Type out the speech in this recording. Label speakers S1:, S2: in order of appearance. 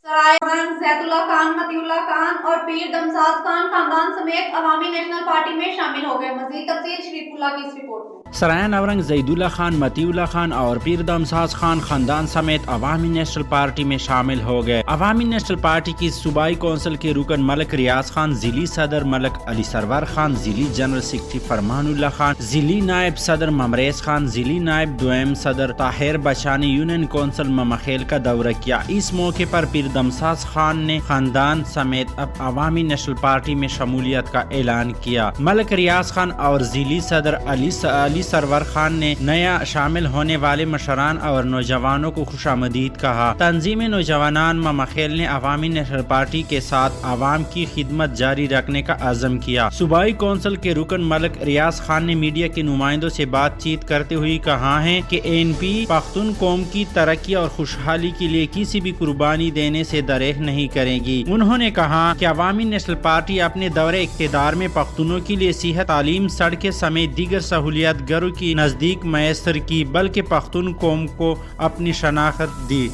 S1: سرائے رنگ زیتاللہ خان، متی اللہ خان اور پیر دمساز خان خاندان سمیت عوامی نیشنل پارٹی میں شامل ہو گئے۔ مزید تفصیل شریف اللہ کی اس رپورٹ میں۔
S2: سرائے نورنگ زید اللہ خان، متی اللہ خان اور پیر دمساز خان خاندان سمیت عوامی نیشنل پارٹی میں شامل ہو گئے۔ عوامی نیشنل پارٹی کی صوبائی کونسل کے رکن ملک ریاض خان، ضلعی صدر ملک علی سرور خان، ضلعی جنرل سیکرٹری فرمان اللہ خان، ضلعی نائب صدر ممریز خان، ضلعی نائب دوئم صدر طاہر بچانی یونین کونسل ممخیل کا دورہ کیا۔ اس موقع پر پیر دمساز خان نے خاندان سمیت اب عوامی نیشنل پارٹی میں شمولیت کا اعلان کیا۔ ملک ریاض خان اور ضلعی صدر علی سرور خان نے نیا شامل ہونے والے مشران اور نوجوانوں کو خوش آمدید کہا۔ تنظیم نوجوانان ممخیل نے عوامی نیشنل پارٹی کے ساتھ عوام کی خدمت جاری رکھنے کا عزم کیا۔ صوبائی کونسل کے رکن ملک ریاض خان نے میڈیا کے نمائندوں سے بات چیت کرتے ہوئے کہا ہے کہ ANP پختون قوم کی ترقی اور خوشحالی کے لیے کسی بھی قربانی دینے سے دریغ نہیں کرے گی۔ انہوں نے کہا کہ عوامی نیشنل پارٹی اپنے دور اقتدار میں پختونوں کے لیے صحت، تعلیم، سڑکیں سمیت دیگر سہولیات گھروں کی نزدیک میسر کی، بلکہ پختون قوم کو اپنی شناخت دی۔